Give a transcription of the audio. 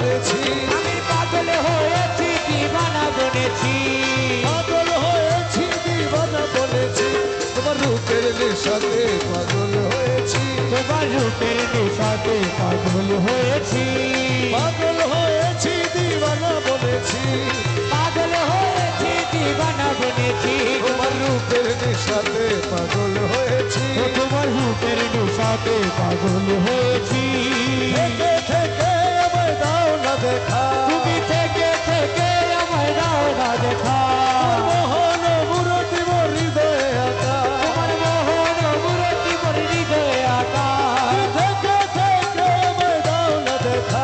বলেছি, আমি পাগল হয়েছি দিবানা বলেছি, পাগল হয়েছি দিবানা বলেছি, তোমার রূপের নেশাতে পাগল হয়েছি, তোমার রূপের নেশাতে পাগল হয়েছি, পাগল হয়েছি দিবানা বলেছি, পাগল হয়েছি দিবানা বলেছি, তোমার রূপের নেশাতে পাগল হয়েছি, তোমার রূপের নেশাতে পাগল হয়েছি। থেকে থেকে আমায় দাও না দেখা, তুমি থেকে থেকে আমায় দাও না দেখা, মোহন মুরতি মোর হৃদয়ে আঁকা, তোমার মোহন মূরতি মোর হৃদয়ে আঁকা, থেকে থেকে আমায় দাও না দেখা,